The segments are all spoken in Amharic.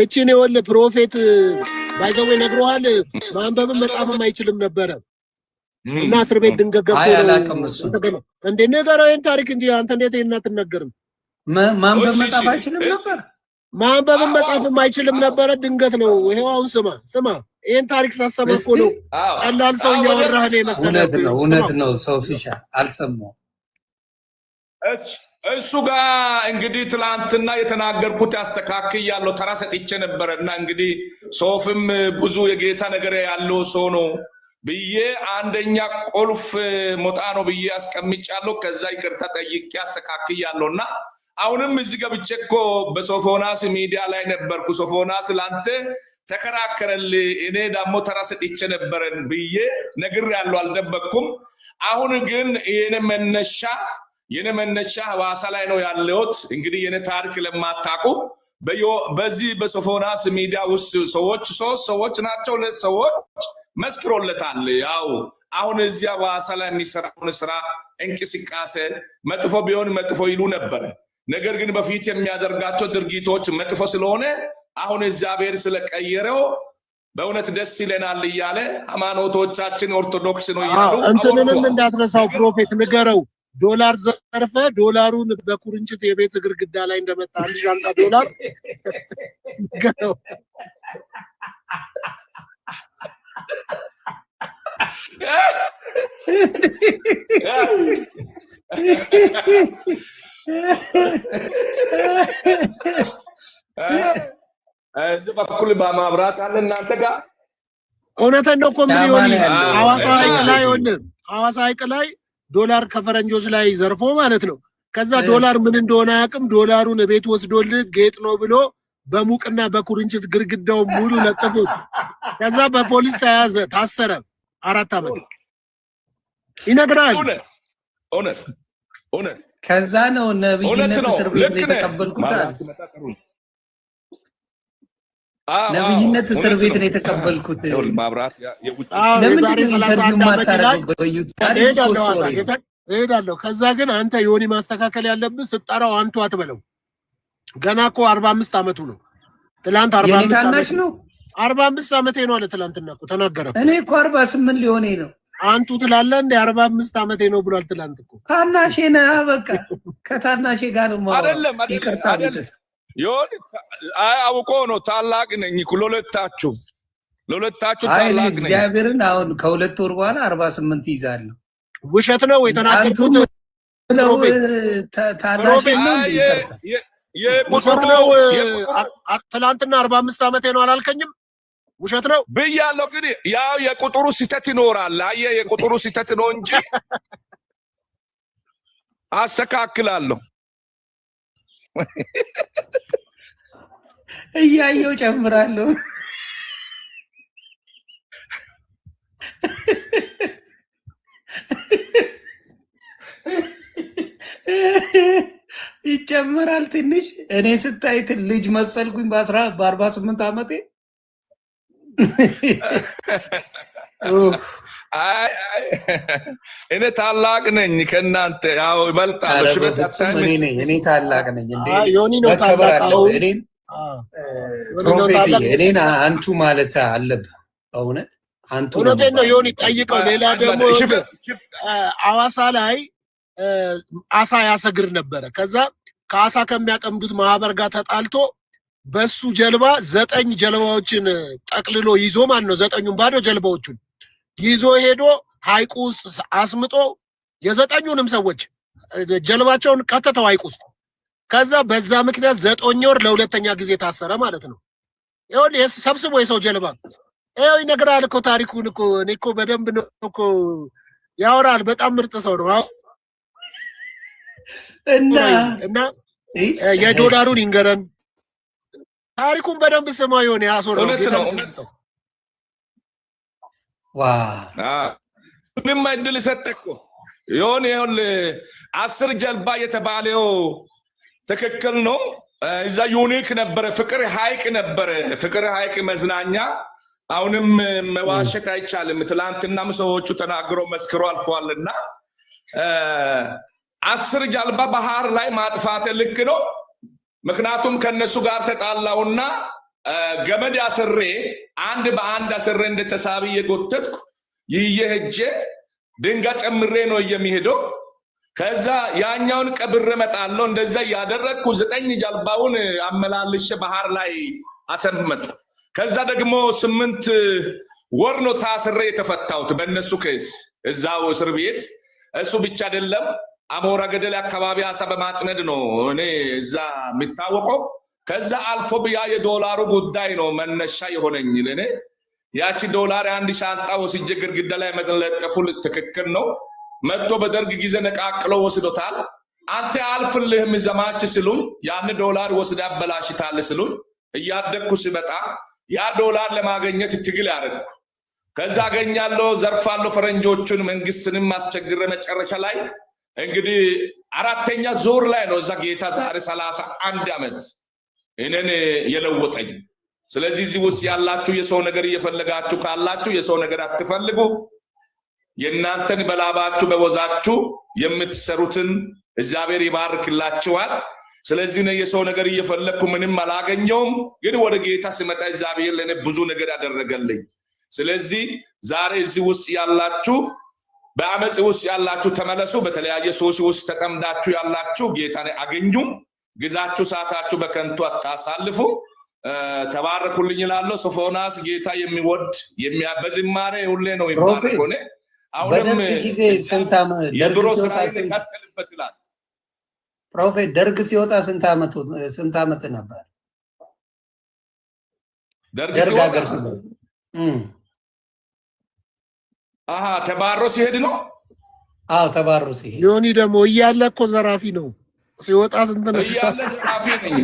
እቺን የወለ ፕሮፌት ባይዘው ነግሮሃል ማንበብም መጻፍም አይችልም ነበር እና እስር ቤት ድንገት ገብቶ አያላቀም እሱ እንዴ ነገራውን ታሪክ እንጂ አንተ እንዴት እናትነገርም ማንበብ መጻፍ አይችልም ነበር ማንበብም መጻፍም አይችልም ነበር ድንገት ነው ይሄው አሁን ስማ ይሄን ታሪክ ሳሰማ እኮ ነው ቀላል ሰው ያወራህ ነው መሰለህ እውነት ነው ሶፊሻ አልሰማው እሱ ጋር እንግዲህ ትላንትና የተናገርኩት ያስተካክያለሁ ተራ ሰጥቼ ነበርና እንግዲህ ሶፍም ብዙ የጌታ ነገር ያለው ሰው ነው ብዬ አንደኛ ቁልፍ ሞጣ ነው ብዬ አስቀምጫለሁ ከዛ ይቅርታ ጠይቄ አስተካክያለሁና አሁንም እዚህ ገብቼ እኮ በሶፎናስ ሚዲያ ላይ ነበርኩ ሶፎናስ ላንተ ተከራከረል እኔ ደግሞ ተራ ሰጥቼ ነበርን ብዬ ነግሬያለሁ አልደበኩም አሁን ግን የኔ መነሻ ሐዋሳ ላይ ነው ያለሁት እንግዲህ የኔ ታሪክ ለማታቁ በዚህ በሶፎናስ ሚዲያ ውስጥ ሶስት ሰዎች ናቸው ለሰዎች መስክሮለታል ያው አሁን እዚያ ሐዋሳ ላይ የሚሰራውን ስራ እንቅስቃሴ መጥፎ ቢሆን መጥፎ ይሉ ነበር ነገር ግን በፊት የሚያደርጋቸው ድርጊቶች መጥፎ ስለሆነ አሁን እግዚአብሔር ስለቀየረው በእውነት ደስ ይለናል ይያለ ሃይማኖቶቻችን ኦርቶዶክስ ነው ይላሉ አንተንም እንዳትረሳው ፕሮፌት ንገረው ዶላር ዘርፈ ዶላሩን በኩርንችት የቤት ግርግዳ ላይ እንደመጣ አንድ ሻንጣ ዶላር ንገረው እዚህ በኩል በማብራት አለ እናንተ ጋር እውነተኛ ነው ኮሚኒዮኒ ሐዋሳ ሐይቅ ላይ ዶላር ከፈረንጆች ላይ ዘርፎ ማለት ነው ከዛ ዶላር ምን እንደሆነ አያውቅም ዶላሩን ቤት ወስዶልህ ጌጥ ነው ብሎ በሙቅና በኩርንችት ግርግዳው ሙሉ ለጥፎት ከዛ በፖሊስ ተያዘ ታሰረ 4 አመት ይነግራል እውነት ከዛ ነው ነብይነት እስር ቤት የተቀበልኩት ነብይነት እስር ቤት ነው የተቀበልኩት ማብራት ለምን እሄዳለሁ ከዛ ግን አንተ ዮኒ ማስተካከል ያለብህ ስጠራው አንቱ አትበለው ገና እኮ 45 አመቱ ነው ትላንት 45 ነው 45 አመቴ ነው አለ ትላንትና እኮ ተናገረ እኔ እኮ 48 ሊሆኔ ነው አንቱ ትላለህ እንደ 45 አመቴ ነው ብሏል ትላንት እኮ ታናሼ ነህ በቃ ከታናሼ ጋር ነው አይደለም ዮኒ አውቆ ነው ታላቅ ነኝ ለሁለታችሁ ታላቅ ነኝ እግዚአብሔርን አሁን ከሁለት ወር በኋላ 48 ይዛለሁ ውሸት ነው የተናገርኩት ነው ታናሼ ነው ውሸት ነው ትላንትና 45 አመቴ ነው አላልከኝም ውሸት ነው ብያለሁ ግን ያው የቁጥሩ ሲተት ይኖራል አየ የቁጥሩ ሲተት ነው እንጂ አስተካክላለሁ እያየው ጨምራለሁ ይጨምራል ትንሽ እኔ ስታይት ልጅ መሰልኩኝ በ48 አመቴ እኔ ታላቅ ነኝ ከናንተ ያው ይበልጣል ሽበታታኝ እኔ ታላቅ ነኝ እንዴ ዮኒ ነው ታላቅ እኔ ፕሮፌት እኔን አንቱ ማለት አለብህ በእውነት አንቱ ነው ዮኒ ጠይቀው ሌላ ደግሞ ሐዋሳ ላይ አሳ ያሰግር ነበር ከዛ ከአሳ ከሚያጠምዱት ማህበር ጋር ተጣልቶ በሱ ጀልባ 9 ጀልባዎችን ጠቅልሎ ይዞ ማን ነው 9ኙን ባዶ ጀልባዎችን ይዞ ሄዶ ሐይቁ ውስጥ አስምጦ የ9ኙንም ሰዎች ጀልባቸውን ከተተው ሐይቁ ውስጥ ከዛ በዛ ምክንያት 9 ወር ለሁለተኛ ጊዜ ታሰረ ማለት ነው ይኸውልህ ሰብስቦ የሰው ጀልባ ይኸው ይነግራል እኮ ታሪኩን እኮ እኔ እኮ በደንብ ነው እኮ ያወራል በጣም ምርጥ ሰው ነው እና የዶላሩን ይንገረን ታሪኩን በደንብ ስማው ይሆነ ያሶረው እውነት ምንም አይደል ሰጠኮ ይሆን 10 ጀልባ የተባለው ትክክል ነው እዛ ዩኒክ ነበር ፍቅር ሐይቅ ነበር ፍቅር ሐይቅ መዝናኛ አሁንም መዋሸት አይቻልም ትላንትናም ሰዎቹ ተናግረው መስክሮ አልፏልና 10 ጀልባ ባህር ላይ ማጥፋት ልክ ነው ምክንያቱም ከነሱ ጋር ተጣላውና ገመድ አስሬ አንድ በአንድ አስሬ እንደተሳቢ የጎተትኩ ይየሄጄ ድንጋይ ጨምሬ ነው የሚሄደው። ከዛ ያኛውን ቀብሬ መጣለሁ። እንደዛ ያደረግኩ 9 ጀልባውን አመላልሼ ባህር ላይ አሰመጥ። ከዛ ደግሞ 8 ወር ነው ታስሬ የተፈታሁት በእነሱ ኬስ እዛው እስር ቤት። እሱ ብቻ አይደለም አሞራ ገደል አካባቢ አሳ በማጥመድ ነው እኔ እዛ የሚታወቀው። ከዛ አልፎ ያ የዶላሩ ጉዳይ ነው መነሻ የሆነኝ ለኔ። ያቺ ዶላር አንድ ሻንጣ ወስጄ ግድግዳ ላይ መለጠፉ ትክክል ነው። መጥቶ በደርግ ጊዜ ነቃቅለው ወስዶታል። አንተ አልፍልህም ዘማች ስሉኝ ያን ዶላር ወስዳ አበላሽታል ስሉኝ እያደግኩ ሲመጣ ያ ዶላር ለማግኘት ትግል ያደረኩ። ከዛ አገኛለሁ፣ ዘርፋለሁ፣ ፈረንጆቹን መንግስትንም ማስቸግረ መጨረሻ ላይ እንግዲህ 4ኛ ዙር ላይ ነው እዛ ጌታ ዛሬ 31 ዓመት እኔን የለወጠኝ። ስለዚህ እዚህ ውስጥ ያላችሁ የሰው ነገር እየፈለጋችሁ ካላችሁ የሰው ነገር አትፈልጉ። የእናንተን በላባችሁ በወዛችሁ የምትሰሩትን እግዚአብሔር ይባርክላችኋል። ስለዚህ ነው የሰው ነገር እየፈለግኩ ምንም አላገኘውም፣ ግን ወደ ጌታ ሲመጣ እግዚአብሔር ለኔ ብዙ ነገር ያደረገልኝ። ስለዚህ ዛሬ እዚህ ውስጥ ያላችሁ በአመጽ ውስጥ ያላችሁ ተመለሱ። በተለያየ ሶሲ ውስጥ ተጠምዳችሁ ያላችሁ ጌታን አገኙ። ግዛችሁ ሰዓታችሁ በከንቱ አታሳልፉ። ተባረኩልኝ እላለሁ። ሶፎናስ ጌታ የሚወድ በዝማሬ ሁሌ ነው የሚባረክ ሆነ። አሁንም ጊዜ የድሮ ስራ ይቀጥልበት ይላል። ፕሮፌት ደርግ ሲወጣ ስንት ዓመት ነበር? ደርግ ሲወጣ ተባሮ ሲሄድ ነው። አዎ ተባሮ ሲሄድ። ዮኒ ደግሞ እያለ እኮ ዘራፊ ነው። ሲወጣ ስንት ነው? እያለ ዘራፊ ነኝ።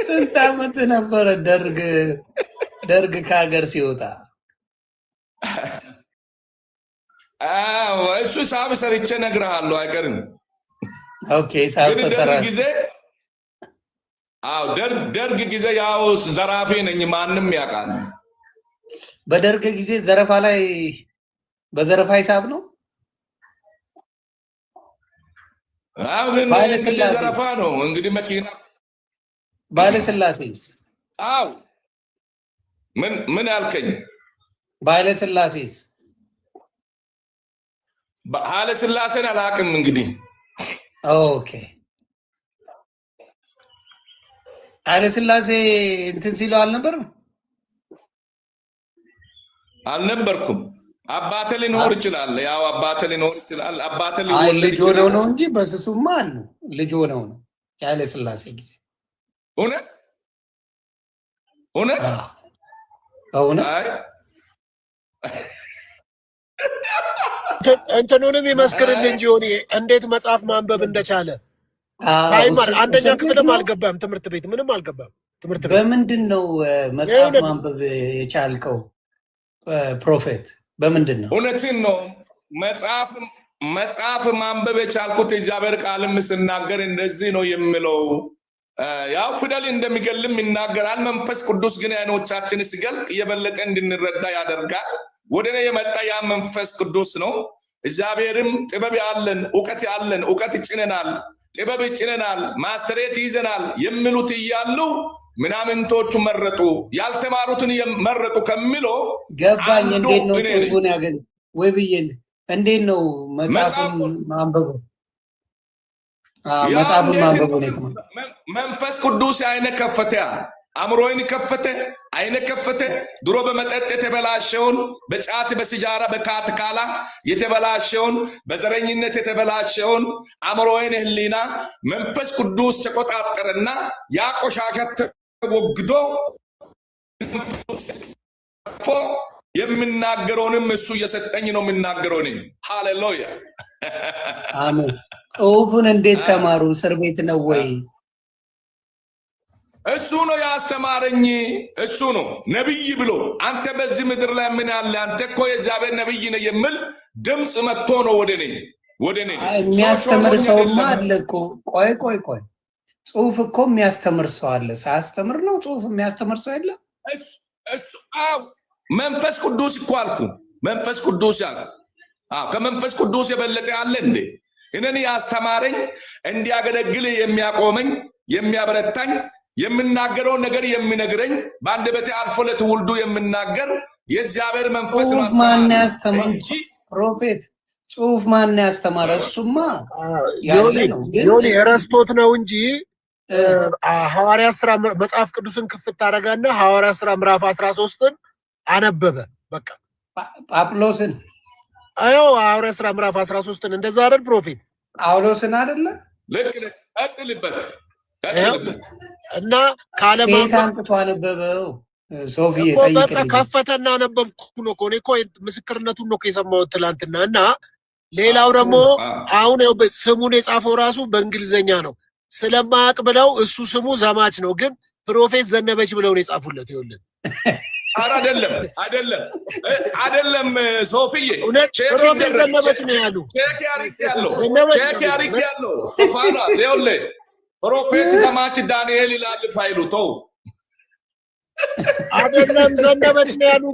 ስንት ዓመት ነበረ ደርግ ከሀገር ሲወጣ? እሱ ሳብ ሰርቼ እነግርሃለሁ አይቀርም። ኦኬ ሳብ ተሰራ ጊዜ ደርግ ጊዜ ያው ዘራፊ ነኝ፣ ማንም ያውቃል። በደርግ ጊዜ ዘረፋ ላይ በዘረፋ ሂሳብ ነው። ግን ዘረፋ ነው እንግዲህ መኪና ባለስላሴስ? አው ምን ያልከኝ? ባለስላሴስ? ባለስላሴን አላውቅም እንግዲህ። ኦኬ ባለስላሴ እንትን ሲለው አልነበርኩም። አባቴ ሊኖር ይችላል። ያው አባቴ ሊኖር ይችላል። አባቴ ሊወለድ ልጅ ሆነው ነው እንጂ በስሱማ አሉ። ልጅ ሆነው ነው ባለስላሴ ጊዜ። እውነት እንትኑንም ይመስክርልህ እንጂ ሆኔ እንዴት መጽሐፍ ማንበብ እንደቻለ። ታይመር አንደኛ ክፍልም አልገባም፣ ትምህርት ቤት ምንም አልገባም። ትምህርት ቤት በምንድን ነው መጽሐፍ ማንበብ የቻልከው ፕሮፌት? በምንድን ነው? እውነትን ነው መጽሐፍ ማንበብ የቻልኩት እግዚአብሔር ቃልም ስናገር እንደዚህ ነው የሚለው። ያው ፊደል እንደሚገልም ይናገራል። መንፈስ ቅዱስ ግን አይኖቻችን ሲገልጥ የበለጠ እንድንረዳ ያደርጋል። ወደ እኔ የመጣ ያ መንፈስ ቅዱስ ነው። እግዚአብሔርም ጥበብ ያለን እውቀት ይጭነናል፣ ጥበብ ይጭነናል፣ ማስተሬት ይዘናል የሚሉት እያሉ ምናምንቶቹ መረጡ፣ ያልተማሩትን መረጡ ከሚለው ገባኝ። እንዴት ነው ጽሑፉን ያገኝ ወይ ብዬ እንዴት ነው መጽሐፉን ማንበቡ? መጽሐፉን ማንበቡ ነው። መንፈስ ቅዱስ አይነ ከፈተ፣ አእምሮዬን ከፈተ፣ አይነ ከፈተ። ድሮ በመጠጥ የተበላሸውን፣ በጫት በሲጃራ በካትካላ የተበላሸውን፣ በዘረኝነት የተበላሸውን አእምሮዬን ህሊና መንፈስ ቅዱስ ተቆጣጠረና ያ ቆሻሻ ተወግዶ የምናገረውንም እሱ እየሰጠኝ ነው የምናገረው ነኝ። ሃሌሉያ አሜን። ጽሑፉን እንዴት ተማሩ? እስር ቤት ነው ወይ? እሱ ነው ያስተማረኝ። እሱ ነው ነብይ ብሎ አንተ በዚህ ምድር ላይ ምን ያለ አንተ እኮ የእግዚአብሔር ነብይ ነህ የሚል ድምፅ መጥቶ ነው ወደ እኔ የሚያስተምር ሰውማ አለ እኮ። ቆይ ጽሑፍ እኮ የሚያስተምር ሰው አለ። ሳያስተምር ነው ጽሑፍ የሚያስተምር ሰው የለም። መንፈስ ቅዱስ እኮ አልኩ። መንፈስ ቅዱስ ያልኩ ከመንፈስ ቅዱስ የበለጠ አለ እንዴ? እኔን ያስተማረኝ እንዲያገለግል የሚያቆመኝ የሚያበረታኝ የምናገረው ነገር የሚነግረኝ በአንደበቴ አልፎ ለትውልዱ የምናገር የእግዚአብሔር መንፈስ ነው። ማን ያስተማረ ፕሮፌት ጽሁፍ ማን ያስተማረ? እሱማ ያለ ነው ዮኒ ረስቶት ነው እንጂ ሐዋርያ ሥራ መጽሐፍ ቅዱስን ክፍት አደረጋና ሐዋርያ ሥራ ምዕራፍ 13ን አነበበ። በቃ ጳውሎስን አዮ ሐዋርያ ሥራ ምዕራፍ 13ን እንደዛ አይደል ፕሮፌት? ጳውሎስን አይደለ? ልክ ቀጥልበት እና ካለማንበብ አንጥቶ አነበበው። ሶፊዬ በቃ ከፈተና አነበብኩ ነው እኮ ምስክርነቱን ነው የሰማሁት ትላንትና። እና ሌላው ደግሞ አሁን ስሙን የጻፈው ራሱ በእንግሊዘኛ ነው ስለማያውቅ ብለው እሱ ስሙ ዘማች ነው፣ ግን ፕሮፌት ዘነበች ብለው ነው የጻፉለት። ይኸውልህ አይደለም ሶፊዬ ፕሮፌት ዘነበች ነው ያሉ። ቼክ ያለው ሶፋና ይኸውልህ ፕሮፌት ዘማች ዳንኤል ይላል ፋይሉ። ተው አይደለም ዘነበች ነው ያሉ።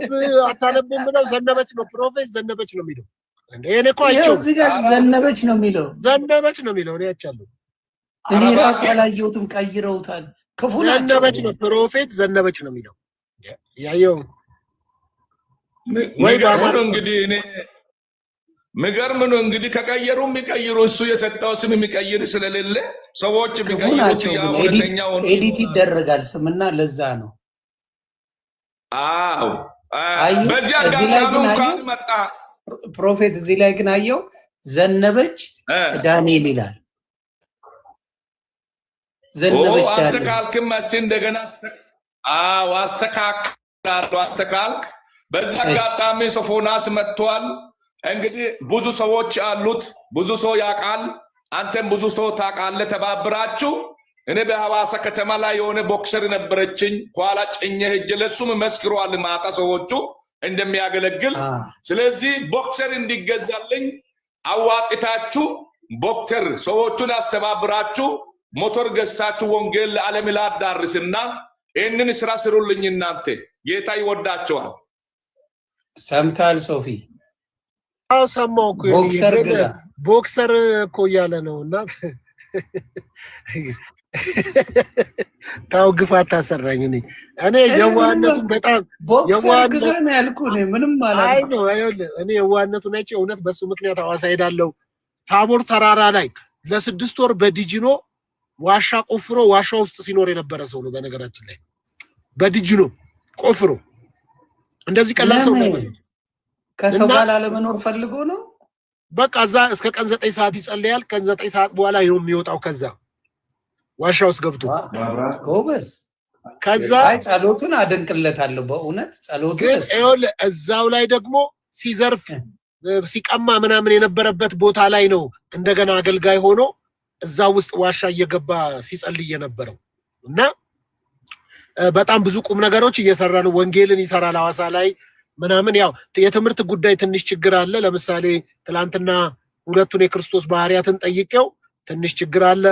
አታነብም ብለው ዘነበች ነው ፕሮፌት ዘነበች ነው የሚለው። እኔ እኮ አይቼው እዚህ ጋር ዘነበች ነው የሚለው እኔ አይቻለሁ። እኔ ራሱ አላየሁትም፣ ቀይረውታል። ክፉ ናቸው። ዘነበች ነው ፕሮፌት ዘነበች ነው የሚለው ያየው ወይ ባማሩ። እንግዲህ እኔ ምገርም ነው እንግዲህ ከቀየሩ የሚቀይሩ እሱ የሰጠው ስም የሚቀይር ስለሌለ ሰዎች የሚቀይሩት ያው ወደኛው ኤዲት ይደረጋል ስምና ለዛ ነው። አዎ በዚህ አጋጣሚ እንኳን መጣ ፕሮፌት እዚህ ላይ ግን አየው ዘነበች ዳንኤል ይላል። ዘነበች ዳንኤል አንተ ካልክም እንደገና አስተካክላለሁ። አንተ ካልክ በዚህ አጋጣሚ ሶፎናስ መጥቷል። እንግዲህ ብዙ ሰዎች አሉት፣ ብዙ ሰው ያውቃል፣ አንተም ብዙ ሰው ታውቃለህ። ተባብራችሁ እኔ በሐዋሳ ከተማ ላይ የሆነ ቦክሰር ነበረችኝ ኋላ ጭኜ ሄጄ ለሱም መስክሯል ማታ ሰዎቹ እንደሚያገለግል። ስለዚህ ቦክሰር እንዲገዛልኝ አዋጥታችሁ ቦክሰር ሰዎቹን አስተባብራችሁ ሞተር ገዝታችሁ ወንጌል ለዓለም ላዳርስና ይህንን ስራ ስሩልኝ። እናንተ ጌታ ይወዳቸዋል። ሰምታል ሶፊ? አዎ ሰማሁ እኮ ቦክሰር ግዛ ቦክሰር እኮ እያለ ነው። እና ታው ግፋት ታሰራኝ። እኔ የዋህነቱን በጣም ቦክሰር ግዛ ነው ያልኩህ። እኔ ምንም ማለት አይ ነው አይደል? እኔ የዋህነቱን አይቼ እውነት በሱ ምክንያት ሐዋሳ ሄዳለሁ። ታቦር ተራራ ላይ ለ6 ወር በዲጂኖ ዋሻ ቆፍሮ ዋሻ ውስጥ ሲኖር የነበረ ሰው ነው። በነገራችን ላይ በዲጂኖ ቆፍሮ እንደዚህ ቀላል ሰው ነው። ከሰው ጋር ላለመኖር ፈልጎ ነው። በቃ እዛ እስከ ቀን 9 ሰዓት ይጸልያል። ቀን 9 ሰዓት በኋላ ነው የሚወጣው ከዛ ዋሻ ውስጥ ገብቶ። ጎበዝ። ከዛ አይ ጸሎቱን አደንቅለታለሁ በእውነት ጸሎቱ። እዛው ላይ ደግሞ ሲዘርፍ ሲቀማ ምናምን የነበረበት ቦታ ላይ ነው እንደገና አገልጋይ ሆኖ እዛ ውስጥ ዋሻ እየገባ ሲጸልይ የነበረው። እና በጣም ብዙ ቁም ነገሮች እየሰራ ነው። ወንጌልን ይሰራል ሐዋሳ ላይ ምናምን። ያው የትምህርት ጉዳይ ትንሽ ችግር አለ። ለምሳሌ ትላንትና ሁለቱን የክርስቶስ ባህሪያትን ጠይቄው ትንሽ ችግር አለ።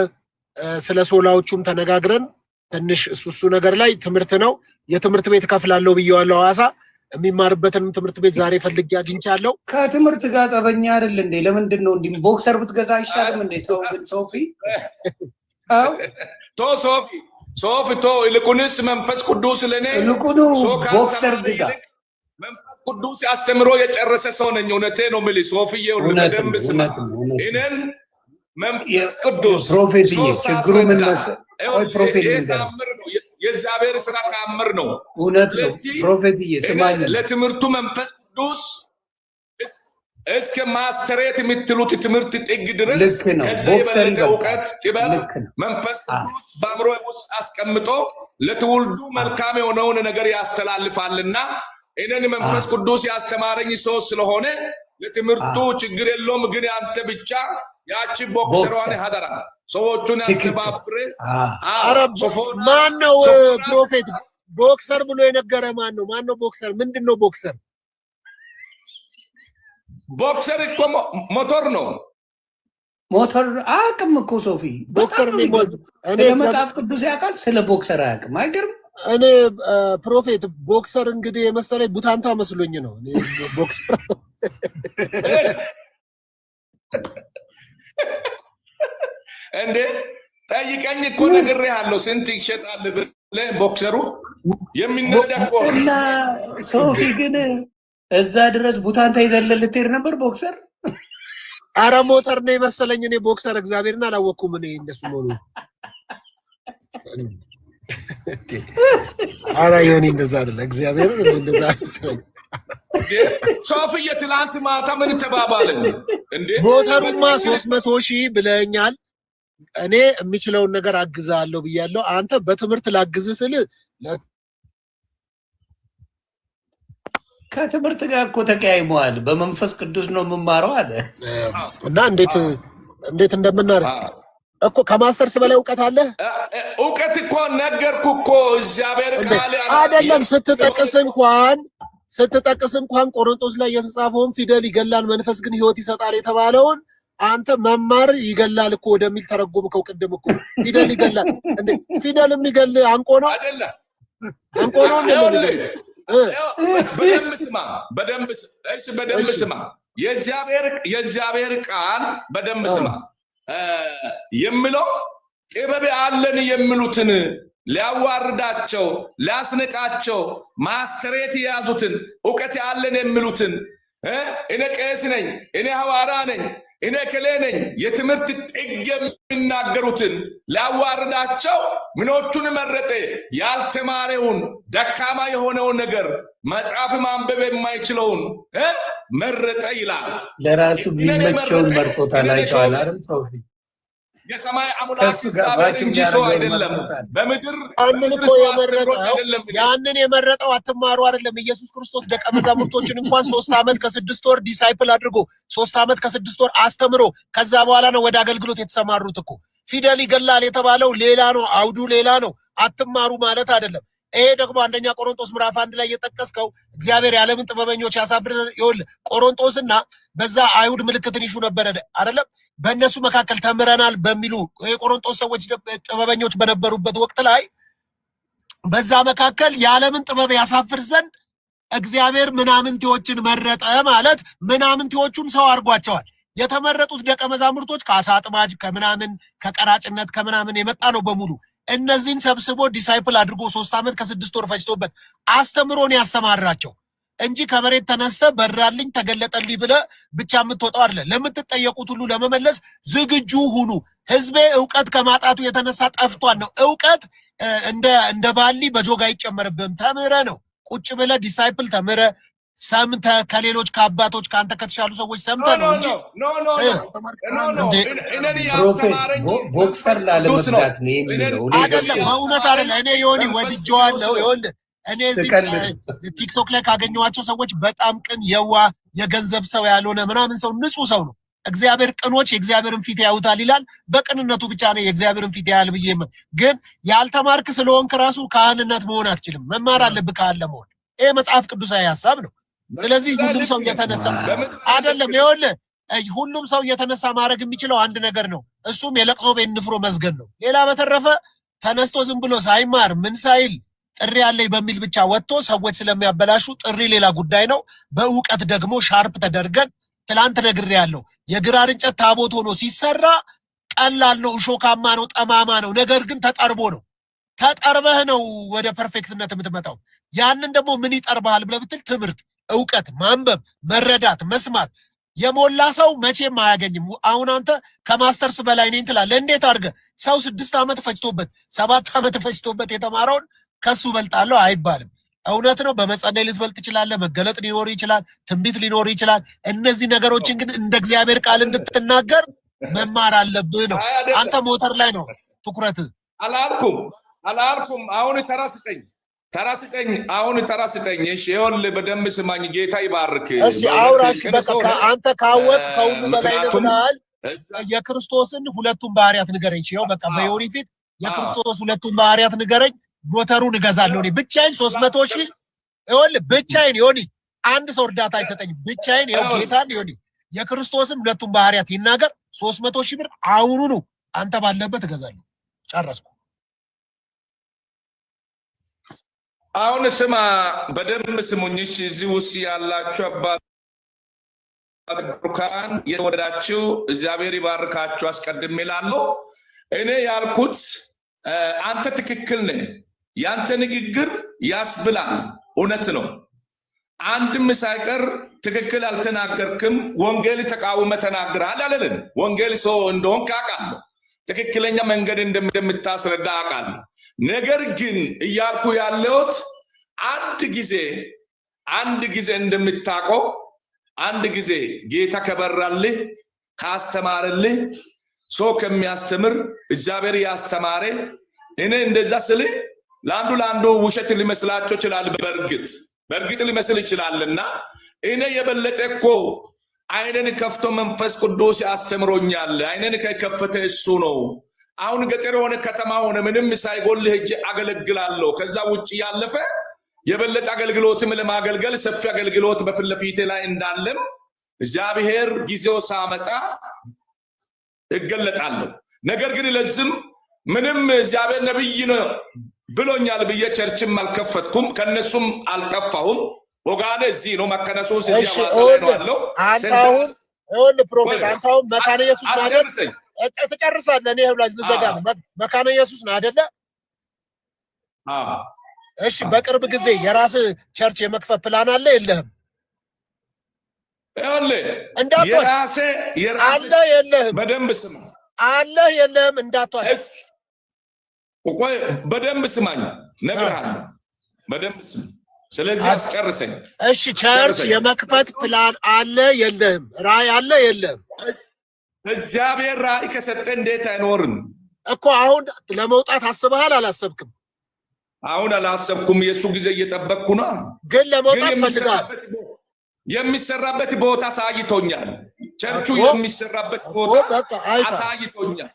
ስለ ሶላዎቹም ተነጋግረን ትንሽ እሱ ነገር ላይ ትምህርት ነው። የትምህርት ቤት ከፍላለሁ ብየዋለሁ። ሐዋሳ የሚማርበትንም ትምህርት ቤት ዛሬ ፈልጌ አግኝቻለሁ። ከትምህርት ጋር ጸበኛ አይደል እንዴ? ለምንድን ነው እንዲህ ቦክሰር ብትገዛ አይሻልም እንዴ? ተው ሶፊ ሶፊ ይልቁንስ መንፈስ ቅዱስ ለኔ ቦክሰር ግዛ። መንፈስ ቅዱስ አስተምሮ የጨረሰ ሰው ነኝ። እውነቴ ነው የምልህ ሶፊዬ፣ ደንብ ስማ። እኔን መንፈስ ቅዱስ ፕሮፌትዬ ችግሩ ምን መሰለህ? ቆይ ፕሮፌት የእግዚአብሔር ስራ ተአምር ነው። እውነት ነው ፕሮፌትዬ፣ ስማኝ። ለትምህርቱ መንፈስ ቅዱስ እስከ ማስተሬት የምትሉት ትምህርት ጥግ ድረስ ከዚህ የበለጠ እውቀት ጥበብ መንፈስ ቅዱስ በአእምሮ ውስጥ አስቀምጦ ለትውልዱ መልካም የሆነውን ነገር ያስተላልፋልና እኔን መንፈስ ቅዱስ ያስተማረኝ ሰው ስለሆነ ለትምህርቱ ችግር የለውም። ግን አንተ ብቻ ያቺ ቦክሰሯን ሀደራ ሰዎቹን ያስተባብረ። ማን ነው ፕሮፌት ቦክሰር ብሎ የነገረ? ማን ነው ቦክሰር? ምንድን ነው ቦክሰር? ቦክሰር እኮ ሞተር ነው። ሞተር አያውቅም እኮ ሶፊ። ቦክሰር ስለ መጽሐፍ ቅዱስ ያውቃል፣ ስለ ቦክሰር አያውቅም። አይገርም? እኔ ፕሮፌት ቦክሰር እንግዲህ የመሰለኝ ቡታንታ መስሎኝ ነው። እኔ ቦክሰር እንዴ ጠይቀኝ እኮ ነግሬሃለሁ። ስንት ይሸጣል ብለህ ቦክሰሩ የሚነዳ እኮ እና ሶፊ ግን እዛ ድረስ ቡታንታ ይዘልል ልትሄድ ነበር ቦክሰር። አረ ሞተር ነው የመሰለኝ እኔ ቦክሰር እግዚአብሔርን አላወኩም እኔ እንደሱ ነው። አረ ይሁን እንደዛ አይደለ እግዚአብሔርን እንደዛ አይደለም። ሶፊዬ ትላንት ማታ ምን ተባባልን እንዴ? ሞተሩማ 300,000 ብለኛል። እኔ የሚችለውን ነገር አግዛለሁ ብያለሁ። አንተ በትምህርት ላግዝ ስል ከትምህርት ጋር እኮ ተቀያይመዋል። በመንፈስ ቅዱስ ነው የምማረው አለ እና እንዴት እንደምናረግ እኮ ከማስተርስ በላይ እውቀት አለ። እውቀት እኮ ነገርኩ እኮ እግዚአብሔር ቃል አይደለም ስትጠቅስ እንኳን ቆሮንቶስ ላይ የተጻፈውን ፊደል ይገላል መንፈስ ግን ሕይወት ይሰጣል የተባለውን አንተ መማር ይገላል እኮ ወደሚል ተረጎምከው። ቅድም እኮ ፊደል ይገላል እንዴ? ፊደል የሚገል አንቆ ነው አይደለ? አንቆ ነው እንዴ? በደንብ ስማ። የእግዚአብሔር ቃል በደንብ ስማ የሚለው ጥበብ አለን የሚሉትን ሊያዋርዳቸው ሊያስንቃቸው ማሰሬት የያዙትን እውቀት አለን የሚሉትን እኔ ቄስ ነኝ፣ እኔ ሐዋርያ ነኝ፣ እኔ ከሌ ነኝ የትምህርት ጥግ የሚናገሩትን ሊያዋርዳቸው ምኖቹን መረጠ? ያልተማረውን ደካማ የሆነውን ነገር መጽሐፍ ማንበብ የማይችለውን መረጠ ይላል። ለራሱ የሚመቸውን መርጦታል። አይተዋል አይደል? ሶፊ የሰማይ አምላክ እግዚአብሔር እንጂ ሰው አይደለም። በምድር ያንን የመረጠው አትማሩ አይደለም። ኢየሱስ ክርስቶስ ደቀ መዛሙርቶችን እንኳን 3 ዓመት ከ6 ወር ዲሳይፕል አድርጎ 3 ዓመት ከ6 ወር አስተምሮ ከዛ በኋላ ነው ወደ አገልግሎት የተሰማሩት እኮ። ፊደል ይገላል የተባለው ሌላ ነው፣ አውዱ ሌላ ነው። አትማሩ ማለት አይደለም። ይሄ ደግሞ አንደኛ ቆሮንቶስ ምዕራፍ 1 ላይ የጠቀስከው እግዚአብሔር የዓለምን ጥበበኞች ያሳፍራል። ይኸውልህ ቆሮንቶስና በዛ አይሁድ ምልክትን ይሹ ነበር አይደለም? በእነሱ መካከል ተምረናል በሚሉ የቆሮንቶስ ሰዎች ጥበበኞች በነበሩበት ወቅት ላይ በዛ መካከል የዓለምን ጥበብ ያሳፍር ዘንድ እግዚአብሔር ምናምንቴዎችን መረጠ ማለት ምናምንቴዎቹን ሰው አድርጓቸዋል። የተመረጡት ደቀ መዛሙርቶች ከአሳ አጥማጅ ከምናምን ከቀራጭነት ከምናምን የመጣ ነው በሙሉ። እነዚህን ሰብስቦ ዲሳይፕል አድርጎ 3 ዓመት ከ6 ወር ፈጅቶበት አስተምሮን ያሰማራቸው እንጂ ከመሬት ተነስተ በራልኝ ተገለጠልኝ ብለ ብቻ የምትወጣው አይደለ። ለምትጠየቁት ሁሉ ለመመለስ ዝግጁ ሁኑ። ህዝቤ እውቀት ከማጣቱ የተነሳ ጠፍቷል ነው። እውቀት እንደ ባሊ በጆግ አይጨመርብህም። ተምረ ነው ቁጭ ብለ ዲሳይፕል ተምረ ሰምተ ከሌሎች ከአባቶች ከአንተ ከተሻሉ ሰዎች ሰምተ ነው እንጂ ቦክሰር ላለመግዛት ነው የሚለው አይደለም። በእውነት አይደለ። እኔ ዮኒ ወድጄዋለሁ። ይኸውልህ እኔ እዚህ ቲክቶክ ላይ ካገኘኋቸው ሰዎች በጣም ቅን የዋ የገንዘብ ሰው ያልሆነ ምናምን ሰው ንጹህ ሰው ነው። እግዚአብሔር ቅኖች የእግዚአብሔርን ፊት ያዩታል ይላል። በቅንነቱ ብቻ ነው የእግዚአብሔርን ፊት ያያል ብዬ ግን ያልተማርክ ስለሆንክ ራሱ ካህንነት መሆን አትችልም። መማር አለብህ ካህን ለመሆን። ይሄ መጽሐፍ ቅዱሳዊ ሀሳብ ነው። ስለዚህ ሁሉም ሰው እየተነሳ አይደለም። ይኸውልህ ሁሉም ሰው እየተነሳ ማድረግ የሚችለው አንድ ነገር ነው። እሱም የለቅሶ ቤት ንፍሮ መዝገን ነው። ሌላ በተረፈ ተነስቶ ዝም ብሎ ሳይማር ምን ሳይል ጥሪ ያለኝ በሚል ብቻ ወጥቶ ሰዎች ስለሚያበላሹ ጥሪ ሌላ ጉዳይ ነው። በእውቀት ደግሞ ሻርፕ ተደርገን ትላንት ነግሬያለሁ። የግራር እንጨት ታቦት ሆኖ ሲሰራ ቀላል ነው፣ እሾካማ ነው፣ ጠማማ ነው። ነገር ግን ተጠርቦ ነው። ተጠርበህ ነው ወደ ፐርፌክትነት የምትመጣው። ያንን ደግሞ ምን ይጠርብሃል ብለህ ብትል ትምህርት፣ እውቀት፣ ማንበብ፣ መረዳት፣ መስማት የሞላ ሰው መቼም አያገኝም። አሁን አንተ ከማስተርስ በላይ ነኝ ትላለህ። እንዴት አድርገህ ሰው 6 ዓመት ፈጅቶበት 7 ዓመት ፈጅቶበት የተማረውን ከሱ በልጣለሁ አይባልም። እውነት ነው። በመጸለይ ልትበልጥ ትችላለህ። መገለጥ ሊኖር ይችላል። ትንቢት ሊኖር ይችላል። እነዚህ ነገሮችን ግን እንደ እግዚአብሔር ቃል እንድትናገር መማር አለብህ ነው። አንተ ሞተር ላይ ነው ትኩረትህ። አላልኩም። አሁን ተራ ስጠኝ። እሺ ይኸውልህ በደንብ ስማኝ። ጌታ ይባርክ። እሺ አውራሽ በቃ አንተ ካወቅ ከሁሉ በላይ ነብናል። የክርስቶስን ሁለቱን ባህሪያት ንገረኝ። ይኸው በቃ በዮኒ ፊት የክርስቶስ ሁለቱን ባህሪያት ንገረኝ። ሞተሩን እገዛለሁ እኔ ብቻዬን 300,000 ይኸውልህ ብቻዬን ዮኒ አንድ ሰው እርዳታ አይሰጠኝም። ብቻዬን ይኸው ጌታን ዮኒ የክርስቶስን ሁለቱን ባህሪያት ይናገር። 300,000 ብር አሁኑኑ አንተ ባለበት እገዛለሁ። ጨረስኩ። አሁን ስማ በደንብ ስሙኝሽ እዚህ ውስጥ ያላችሁ አባት ብሩካን የተወደዳችሁ እግዚአብሔር ይባርካችሁ አስቀድሜ እላለሁ እኔ ያልኩት አንተ ትክክል ነህ ያንተ ንግግር ያስብላል እውነት ነው አንድም ሳይቀር ትክክል አልተናገርክም ወንጌል ተቃውመ ተናግረሃል አለልን ወንጌል ሰው እንደሆንክ አውቃለሁ ትክክለኛ መንገድ እንደምታስረዳ አውቃለሁ ነገር ግን እያልኩ ያለሁት አንድ ጊዜ እንደምታውቀው አንድ ጊዜ ጌታ ከበራልህ ካስተማረልህ ሰው ከሚያስተምር እግዚአብሔር ያስተማረ እኔ እንደዛ ስልህ ለአንዱ ውሸት ሊመስላቸው ይችላል በእርግጥ ሊመስል ይችላልና እኔ የበለጠ እኮ አይነን ከፍቶ መንፈስ ቅዱስ ያስተምሮኛል አይነን ከከፈተ እሱ ነው አሁን ገጠር ሆነ ከተማ ሆነ ምንም ሳይጎልህ እጄ አገለግላለሁ ከዛ ውጪ ያለፈ የበለጠ አገልግሎትም ለማገልገል ሰፊ አገልግሎት በፍለፊቴ ላይ እንዳለም እግዚአብሔር ጊዜው ሳመጣ እገለጣለሁ ነገር ግን ለዝም ምንም እግዚአብሔር ነብይ ነው ብሎኛል ብዬ ቸርችም አልከፈትኩም ከነሱም አልጠፋሁም ወጋኔ እዚህ ነው መከነሱስ እዚህ አዋሳላይ ነው አለው አንታውን ወል ፕሮፌት አንታውን መካነ ኢየሱስ ማለት ተጨርሳለህ እኔ ይኸውላጅ ልዘጋ ነው መካነ ኢየሱስ ነው አይደለ እሺ በቅርብ ጊዜ የራስ ቸርች የመክፈት ፕላን አለ የለህም የራሴ አለ የለህም በደንብ ስማ አለ የለህም እንዳትዋሽ ቆይ በደንብ ስማኝ ነግርሃለሁ በደንብ ስማ ስለዚህ አስጨርሰኝ እሺ ቸርች የመክፈት ፕላን አለ የለህም ራይ አለ የለህም እግዚአብሔር ራይ ከሰጠ እንዴት አይኖርም እኮ አሁን ለመውጣት አስበሃል አላሰብክም አሁን አላሰብኩም የሱ ጊዜ እየጠበቅኩ ነው ግን ለመውጣት ፈልጋል የሚሰራበት ቦታ አሳይቶኛል ቸርቹ የሚሰራበት ቦታ አሳይቶኛል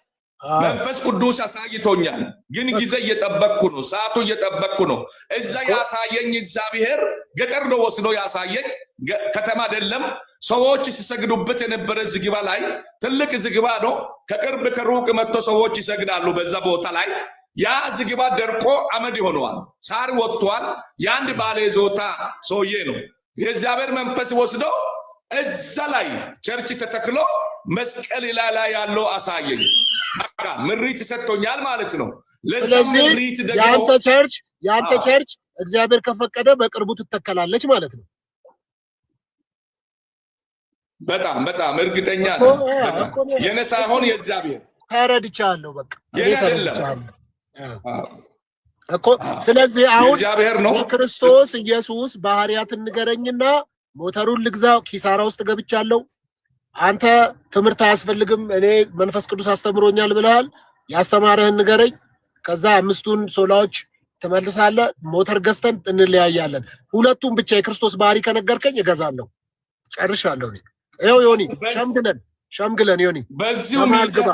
መንፈስ ቅዱስ አሳይቶኛል ግን ጊዜ እየጠበቅኩ ነው ሰዓቱ እየጠበቅኩ ነው እዛ ያሳየኝ እግዚአብሔር ገጠር ነው ወስዶ ያሳየኝ ከተማ አይደለም ሰዎች ሲሰግዱበት የነበረ ዝግባ ላይ ትልቅ ዝግባ ነው ከቅርብ ከሩቅ መጥቶ ሰዎች ይሰግዳሉ በዛ ቦታ ላይ ያ ዝግባ ደርቆ አመድ ሆኗል ሳር ወጥቷል ያንድ ባለ ዞታ ሰውዬ ነው የእግዚአብሔር መንፈስ ወስዶ እዛ ላይ ቸርች ተተክሎ መስቀል ላይ ያለው አሳየኝ በቃ ምሪት ሰጥቶኛል ማለት ነው ለዚህ ምሪት ደግሞ ያንተ ቸርች እግዚአብሔር ከፈቀደ በቅርቡ ትተከላለች ማለት ነው በጣም እርግጠኛ ነው የኔ ሳይሆን የእግዚአብሔር ተረድቻለሁ በቃ ተረድቻለሁ እኮ ስለዚህ አሁን ክርስቶስ ኢየሱስ ባህሪያት ንገረኝና ሞተሩን ልግዛው ኪሳራ ውስጥ ገብቻለሁ አንተ ትምህርት አያስፈልግም እኔ መንፈስ ቅዱስ አስተምሮኛል ብለሃል ያስተማረህን ንገረኝ ከዛ አምስቱን ሶላዎች ተመልሳለህ ሞተር ገዝተን እንለያያለን ሁለቱም ብቻ የክርስቶስ ባህሪ ከነገርከኝ እገዛለሁ ጨርሻለሁ ይኸው ዮኒ ሸምግለን ዮኒ በዚሁ ሚዲያ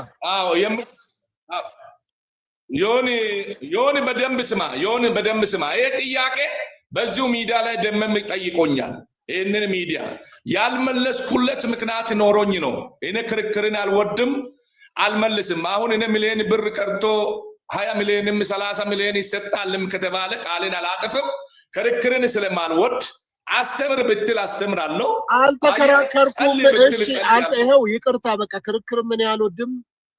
ዮኒ በደንብ ስማ ይሄ ጥያቄ በዚሁ ሚዲያ ላይ ደመም ጠይቆኛል ይሄንን ሚዲያ ያልመለስኩለት ምክንያት ኖሮኝ ነው እኔ ክርክርን አልወድም አልመልስም አሁን እኔ ሚሊዮን ብር ቀርቶ 20 ሚሊዮንም 30 ሚሊዮን ይሰጣልም ከተባለ ቃልን አላጥፍም ክርክርን ስለማልወድ አስተምር ብትል አስተምራለሁ አልተከራከርኩም እሺ አንተ ይሄው ይቅርታ በቃ ክርክር ምን ያልወድም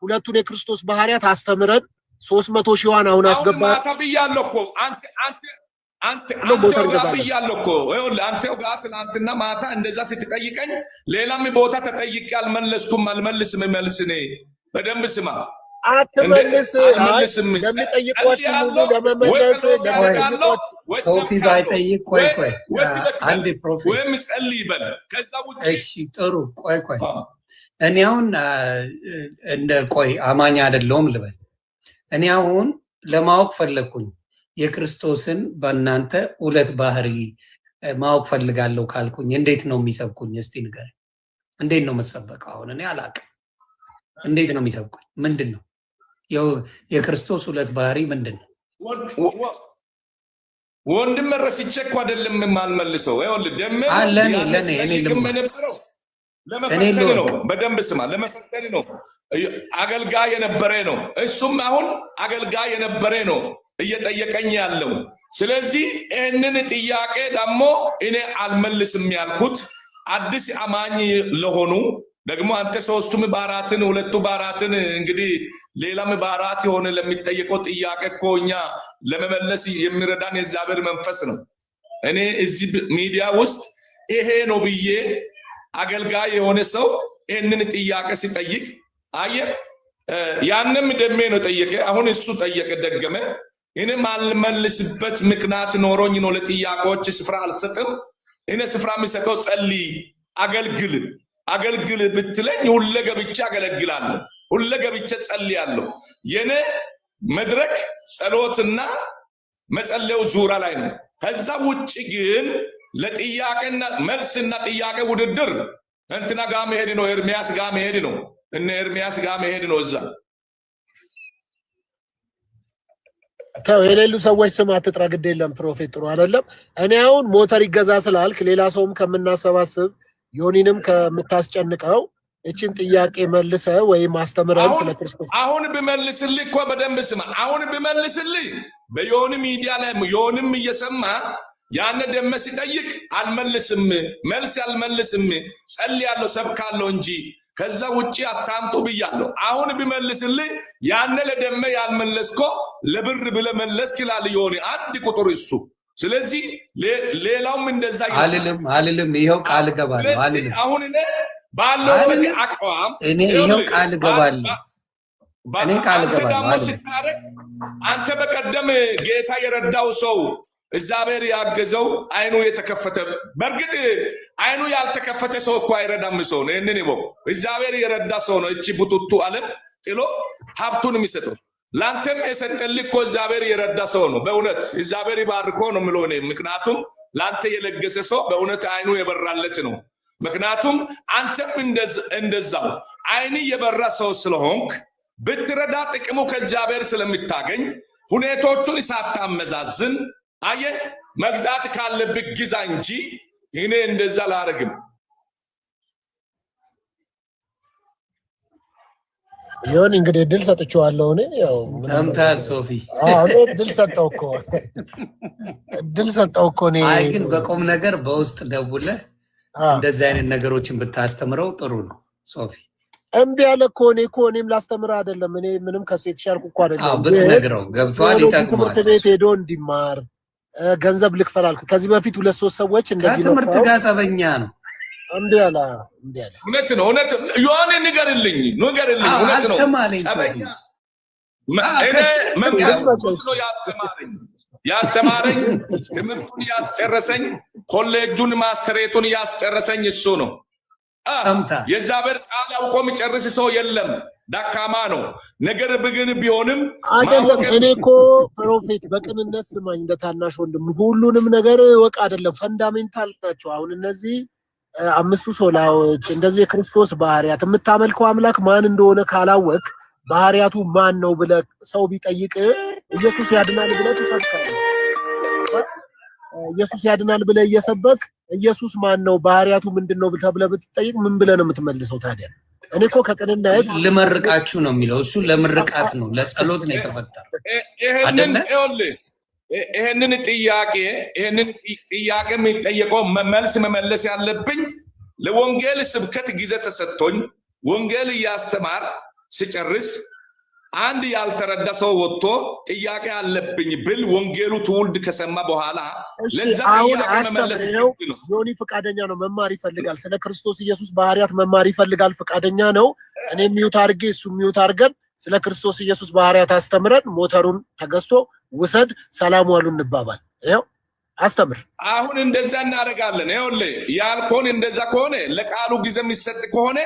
ሁለቱን የክርስቶስ ባህሪያት አስተምረን 300 ሺዋን አሁን አስገባ ታብያለሁ እኮ አንተ ትናንትና ማታ እንደዛ ስትጠይቀኝ ሌላም ቦታ ተጠይቄ አልመለስም መልስኔ በደንብ ስማ አትመልስ ለሚጠይቋችሁ ሁሉ ለመመለስ ሶፊ ባይጠይቅ ቆይ አንድ ፕሮፌት ወይም ጸልይ በል ከዛ ውጪ እሺ ጥሩ ቆይ እኔ አሁን እንደ ቆይ አማኝ አይደለሁም ልበል እኔ አሁን ለማወቅ ፈለኩኝ የክርስቶስን በእናንተ ሁለት ባህሪ ማወቅ ፈልጋለሁ ካልኩኝ እንዴት ነው የሚሰብኩኝ እስቲ ንገረኝ እንዴት ነው መሰበከው አሁን እኔ አላውቅም እንዴት ነው የሚሰብኩኝ ምንድነው የክርስቶስ ሁለት ባህሪ ምንድነው ወንድም ረስቼ እኮ አይደለም ማልመልሰው ይኸውልህ ደም ለመፈተን ነው በደንብ ስማ ለመፈተን ነው አገልጋይ የነበረ ነው እሱም አሁን አገልጋይ የነበረ ነው እየጠየቀኝ ያለው። ስለዚህ ይህንን ጥያቄ ደግሞ እኔ አልመልስም ያልኩት አዲስ አማኝ ለሆኑ ደግሞ አንተ ሶስቱም ባራትን ሁለቱ ባራትን እንግዲህ ሌላም ባራት የሆነ ለሚጠየቀው ጥያቄ እኮ እኛ ለመመለስ የሚረዳን የእግዚአብሔር መንፈስ ነው። እኔ እዚህ ሚዲያ ውስጥ ይሄ ነው ብዬ አገልጋይ የሆነ ሰው ይህንን ጥያቄ ሲጠይቅ አየ ያንም ደሜ ነው ጠየቀ። አሁን እሱ ጠየቀ ደገመ። እኔ ማልመልስበት ምክንያት ኖሮኝ ነው ለጥያቄዎች ስፍራ አልሰጥም። እኔ ስፍራ የሚሰጠው ጸልይ አገልግል ብትለኝ ሁሌ ገብቼ አገለግላለሁ፣ ሁሌ ገብቼ ጸልያለሁ። የኔ መድረክ ጸሎትና መጸለዩ ዙሪያ ላይ ነው። ከዛ ውጭ ግን ለጥያቄና መልስና ጥያቄ ውድድር እንትና ጋር መሄድ ነው፣ ኤርሚያስ ጋር መሄድ ነው፣ እነ ኤርሚያስ ጋር መሄድ ነው። እዛ ተው የሌሉ ሰዎች ስም አትጥራ፣ ግድ የለም ፕሮፌት ጥሩ አይደለም። እኔ አሁን ሞተር ይገዛ ስላልክ ሌላ ሰውም ከምናሰባስብ ዮኒንም ከምታስጨንቀው እቺን ጥያቄ መልሰ ወይም ማስተምረን ስለ ክርስቶስ አሁን ብመልስልህ እኮ በደንብ ስማ። አሁን ብመልስልህ በዮኒ ሚዲያ ላይ ዮኒም እየሰማ ያነ ደመ ሲጠይቅ አልመልስም፣ መልስ አልመልስም፣ ጸልያለሁ፣ ሰብካለሁ እንጂ ከዛ ውጪ አታምጡ ብያለሁ። አሁን ብመልስልህ ያነ ለደመ ያልመለስኮ ለብር ብለ መለስክ ይላል ዮኒ አንድ ቁጥር እሱ። ስለዚህ ሌላውም እንደዛ አልልም ይሄው ቃል ገባለሁ አልልም። አሁን እኔ ባለውበት አቋም እኔ ይሄው ቃል ገባለሁ እኔ ቃል ገባለሁ። አንተ በቀደም ጌታ የረዳው ሰው እግዚአብሔር ያገዘው አይኑ የተከፈተ፣ በርግጥ አይኑ ያልተከፈተ ሰው እኮ አይረዳም ሰው ነው። እነኔ ነው እግዚአብሔር የረዳ ሰው ነው እቺ ቡቱቱ ዓለም ጥሎ ሀብቱን የሚሰጠው። ላንተም የሰጠልህ እኮ እግዚአብሔር የረዳ ሰው ነው። በእውነት እግዚአብሔር ይባርኮ ነው የምለው እኔ። ምክንያቱም ላንተ የለገሰ ሰው በእውነት አይኑ የበራለት ነው። ምክንያቱም አንተም እንደዛው አይን የበራ ሰው ስለሆንክ ብትረዳ ጥቅሙ ከእግዚአብሔር ስለምታገኝ ሁኔቶቹን ሳታመዛዝን አየ መግዛት ካለብህ ግዛ እንጂ እኔ እንደዛ ላረግም። ይሁን እንግዲህ ድል ሰጥቼዋለሁ። እኔ ያው ተምታል ሶፊ እኔ ድል ሰጠው እኮ እኔ። አይ ግን በቆም ነገር በውስጥ ደውለህ እንደዚህ አይነት ነገሮችን ብታስተምረው ጥሩ ነው ሶፊ። እምቢ ያለ እኮ እኔም ላስተምር አይደለም። እኔ ምንም ከሱ የተሻልኩ እኮ አይደለም። ብትነግረው ገብቷል፣ ይጠቅማል። ትምህርት ቤት ሄዶ እንዲማር ገንዘብ ልክፈል አልኩ። ከዚህ በፊት 2-3 ሰዎች እንደዚህ ነው። ከትምህርት ጋር ጸበኛ ነው። እምቢ ያለ እውነት ነው። ዮኒ ንገርልኝ። እውነት ነው። አልሰማለኝ ጸበኛ እኔ መንፈስ ቅዱስ ነው ያስተማረኝ ትምህርቱን ያስጨረሰኝ ኮሌጁን ማስተሬቱን ያስጨረሰኝ እሱ ነው። የእግዚአብሔር ቃል አውቆ የሚጨርስ ሰው የለም፣ ዳካማ ነው። ነገር ግን ቢሆንም አይደለም። እኔ እኮ ፕሮፌት በቅንነት ስማኝ፣ እንደ ታናሽ ወንድም ሁሉንም ነገር ወቅ አይደለም፣ ፈንዳሜንታል ናቸው። አሁን እነዚህ 5 ሶላዎች እንደዚህ የክርስቶስ ባህሪያት የምታመልከው አምላክ ማን እንደሆነ ካላወቅ ባህሪያቱ ማን ነው ብለህ ሰው ቢጠይቅ ኢየሱስ ያድናል ብለህ ትሰብካለህ። ኢየሱስ ያድናል ብለህ እየሰበክ ኢየሱስ ማን ነው ባህሪያቱ ምንድነው ተብለህ ብትጠይቅ ምን ብለህ ነው የምትመልሰው ታዲያ? እኔ እኮ ከቅንነት ልመርቃችሁ ነው የሚለው እሱ። ለምርቃት ነው ለጸሎት ነው የተፈጠረው አይደለ? ይሄንን ጥያቄ የሚጠየቀው መልስ መመለስ ያለብኝ ለወንጌል ስብከት ጊዜ ተሰጥቶኝ ወንጌል እያስተማር ሲጨርስ አንድ ያልተረዳ ሰው ወጥቶ ጥያቄ አለብኝ ብል ወንጌሉ ትውልድ ከሰማ በኋላ ለዛ ጥያቄ መመለስ ነው። ዮኒ ፈቃደኛ ነው፣ መማር ይፈልጋል። ስለ ክርስቶስ ኢየሱስ ባህሪያት መማር ይፈልጋል፣ ፈቃደኛ ነው። እኔ ሚዩት አድርጌ እሱ ሚዩት አድርገን ስለ ክርስቶስ ኢየሱስ ባህሪያት አስተምረን ሞተሩን ተገዝቶ ውሰድ ሰላም ዋሉ እንባባል። ይኸው አስተምር። አሁን እንደዛ እናደርጋለን። ይኸውልህ ያልኮን እንደዛ ከሆነ ለቃሉ ጊዜ የሚሰጥ ከሆነ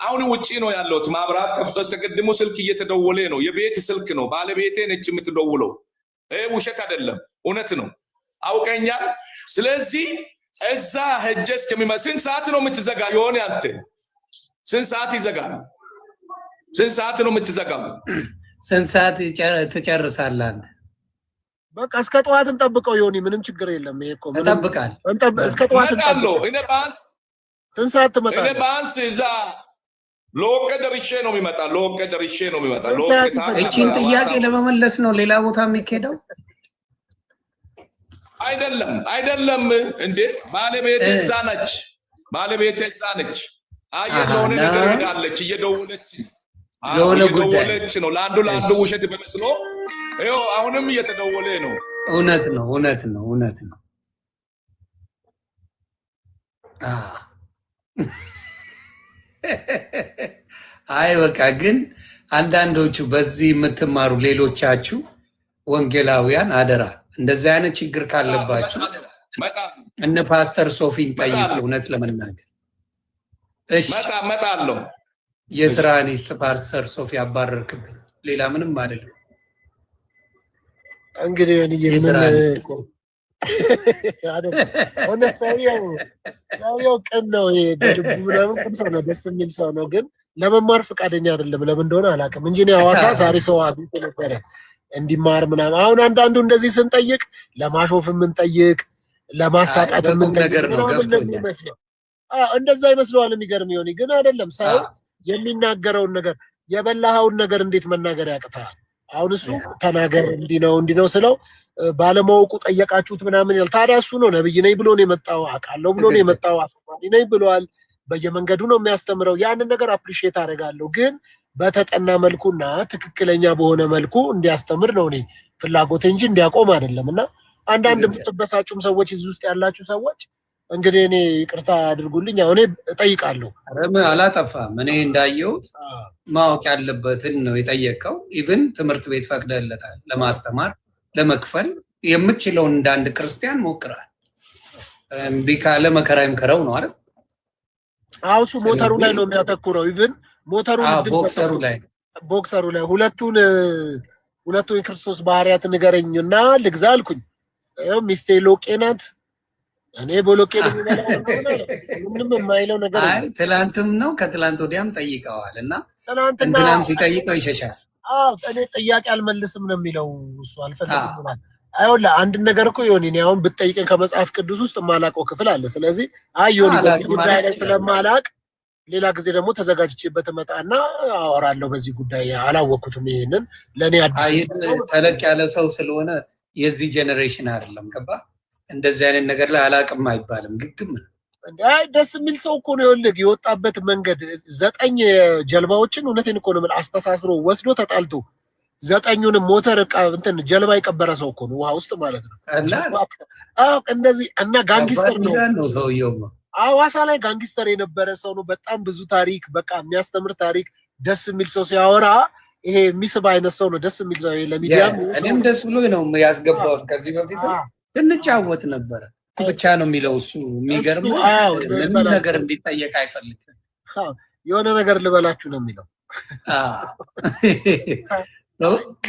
አሁን ውጪ ነው ያለሁት። ማብራት ጠፍቶ ተቀድሞ ስልክ እየተደወለ ነው። የቤት ስልክ ነው። ባለቤቴ ነች የምትደውለው። ውሸት አይደለም፣ እውነት ነው። አውቀኛል። ስለዚህ እዛ ሄጄ እስከሚመስል ስንት ሰዓት ነው የምትዘጋ? የሆነ አንተ ስንት ሰዓት ይዘጋል? ስንት ሰዓት ነው የምትዘጋው? ስንት ሰዓት ትጨርሳለህ አንተ? በቃ እስከ ጠዋት እንጠብቀው። ዮኒ ምንም ችግር የለም። ይሄ እኮ እንጠብቃለሁ። እስከ ጠዋት እንጠብቀው። እኔ ባንስ ስንት ሰዓት ትመጣለህ? እኔ ባንስ እዛ ሎቄ ደርሼ ነው የሚመጣ። ሎቄ ደርሼ ነው የሚመጣ። እቺን ጥያቄ ለመመለስ ነው ሌላ ቦታ የሚሄደው? አይደለም እንዴ ባለቤቴ እዛ ነች። አየህ ለሆነ ነገር ሄዳለች እየደወለች ነው። ለአንዱ ውሸት በመስሎ ይኸው አሁንም እየተደወለ ነው። እውነት ነው። አይ በቃ ግን አንዳንዶቹ በዚህ የምትማሩ ሌሎቻችሁ ወንጌላውያን አደራ እንደዚህ አይነት ችግር ካለባችሁ እነ ፓስተር ሶፊን ጠይቁ። እውነት ለመናገር እሺ መጣለሁ። የስራ ኒስት ፓስተር ሶፊ አባረርክብኝ። ሌላ ምንም አይደለም። እንግዲህ ሰውየው ቅን ነው። ቅን ሰው ነው፣ ደስ የሚል ሰው ነው። ግን ለመማር ፈቃደኛ አይደለም። ለምን እንደሆነ አላውቅም እንጂ እኔ ሐዋሳ ዛሬ ሰው አግኝቶ ነበረ እንዲማር ምናምን። አሁን አንዳንዱ እንደዚህ ስንጠይቅ ለማሾፍ የምንጠይቅ ለማሳቃት የምንጠይቅ እንደዛ ይመስለዋል። የሚገርም ይሆን ግን አይደለም። ሰው የሚናገረውን ነገር የበላኸውን ነገር እንዴት መናገር ያቅታል? አሁን እሱ ተናገር እንዲህ ነው ስለው ባለማወቁ ጠየቃችሁት ምናምን ይላል። ታዲያ እሱ ነው ነብይ ነኝ ብሎ ነው የመጣው፣ አውቃለሁ ብሎ ነው የመጣው፣ አስተማሪ ነኝ ብሏል። በየመንገዱ ነው የሚያስተምረው። ያንን ነገር አፕሪሺየት አደርጋለሁ። ግን በተጠና መልኩና ትክክለኛ በሆነ መልኩ እንዲያስተምር ነው እኔ ፍላጎት እንጂ እንዲያቆም አይደለም። እና አንዳንድ የምትበሳጩም ሰዎች እዚህ ውስጥ ያላችሁ ሰዎች እንግዲህ እኔ ይቅርታ አድርጉልኝ። አሁን እጠይቃለሁ። አላጠፋም። እኔ እንዳየሁት ማወቅ ያለበትን ነው የጠየቀው። ኢቭን ትምህርት ቤት ፈቅደለታል ለማስተማር ለመክፈል የምትችለውን እንደ አንድ ክርስቲያን ሞክራል። እምቢ ካለ መከራ ይምከረው ነው አይደል? አዎ እሱ ሞተሩ ላይ ነው የሚያተኩረው። ኢቭን ሞተሩ ቦክሰሩ ላይ ሁለቱን የክርስቶስ ባህሪያት ንገረኝና ልግዛ አልኩኝ። ይኸው ሚስቴ ሎቄ ናት። እኔ ቦሎቄ ምንም የማይለው ነገር ትላንትም ነው ከትላንት ወዲያም ጠይቀዋል እና እንትናም ሲጠይቀው ይሸሻል። እኔ ጥያቄ አልመልስም ነው የሚለው እሱ። አልፈልግም አይወላ አንድ ነገር እኮ ዮኒ እኔ አሁን ብትጠይቀኝ ከመጽሐፍ ቅዱስ ውስጥ የማላውቀው ክፍል አለ። ስለዚህ ዮኒ ጉዳይ ላይ ስለማላውቅ ሌላ ጊዜ ደግሞ ተዘጋጅቼበት እመጣና አወራለሁ በዚህ ጉዳይ። አላወቅኩትም። ይሄንን ለእኔ አዲስ ተለቅ ያለ ሰው ስለሆነ የዚህ ጄኔሬሽን አይደለም። ገባ? እንደዚህ አይነት ነገር ላይ አላውቅም አይባልም። ግግም ደስ የሚል ሰው እኮ ነው። ይኸውልህ የወጣበት መንገድ 9 ጀልባዎችን እውነቴን እኮ ነው አስተሳስሮ ወስዶ ተጣልቶ 9ኙንም ሞተር ጀልባ የቀበረ ሰው እኮ ነው ውሃ ውስጥ ማለት ነው። እንደዚህ እና ጋንጊስተር ነው ሰውየው። ሐዋሳ ላይ ጋንጊስተር የነበረ ሰው ነው። በጣም ብዙ ታሪክ በቃ የሚያስተምር ታሪክ፣ ደስ የሚል ሰው ሲያወራ ይሄ የሚስብ አይነት ሰው ነው። ደስ የሚል ሰው ለሚዲያ እኔም ደስ ብሎ ነው ያስገባሁት። ከዚህ በፊት እንጫወት ነበረ ብቻ ነው የሚለው እሱ። የሚገርመው ምንም ነገር እንዲጠየቅ አይፈልግም። የሆነ ነገር ልበላችሁ ነው የሚለው።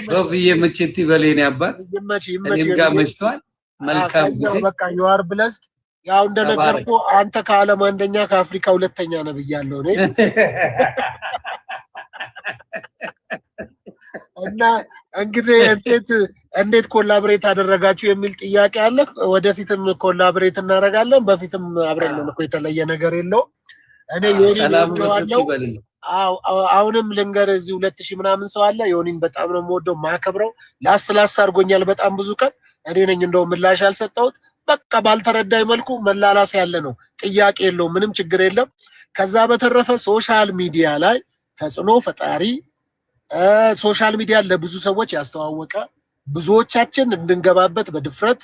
ሶፊዬ ምችት ይበሌን ያባት እኔም ጋር መችቷል። መልካም ጊዜ። በቃ ዩአር ብለስድ። ያው እንደነገርኩ አንተ ከዓለም አንደኛ ከአፍሪካ ሁለተኛ ነው ብያለሁ እኔ። እና እንግዲህ እንዴት ኮላብሬት አደረጋችሁ የሚል ጥያቄ አለ። ወደፊትም ኮላብሬት እናደርጋለን። በፊትም አብረን ነው እኮ የተለየ ነገር የለውም። እኔ ዮኒ አሁንም ልንገር እዚህ 2000 ምናምን ሰው አለ። ዮኒን በጣም ነው የምወደው ማከብረው። ላስ አድርጎኛል በጣም ብዙ ቀን። እኔ ነኝ እንደው ምላሽ ያልሰጠሁት። በቃ ባልተረዳይ መልኩ መላላስ ያለ ነው። ጥያቄ የለውም፣ ምንም ችግር የለም። ከዛ በተረፈ ሶሻል ሚዲያ ላይ ተጽዕኖ ፈጣሪ ሶሻል ሚዲያ ለብዙ ሰዎች ያስተዋወቀ ብዙዎቻችን እንድንገባበት በድፍረት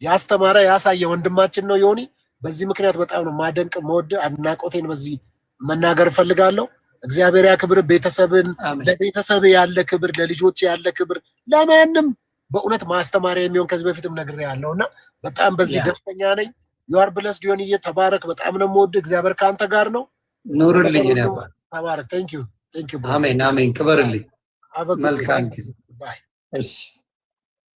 ያስተማረ ያሳየ ወንድማችን ነው ዮኒ። በዚህ ምክንያት በጣም ነው ማደንቅ መወድ አድናቆቴን በዚህ መናገር እፈልጋለሁ። እግዚአብሔር ያክብር። ቤተሰብን ለቤተሰብ ያለ ክብር፣ ለልጆች ያለ ክብር፣ ለማንም በእውነት ማስተማሪያ የሚሆን ከዚህ በፊትም ነግሬያለሁና በጣም በዚህ ደስተኛ ነኝ። ዩአር ብለስድ ዮኒዬ፣ ተባረክ። በጣም ነው የምወድ። እግዚአብሔር ከአንተ ጋር ነው። ኑርልኝ ነበር። ተባረክ። ቴንክ ዩ አሜን አሜን። ክበርልኝ። መልካም ጊዜ። እሺ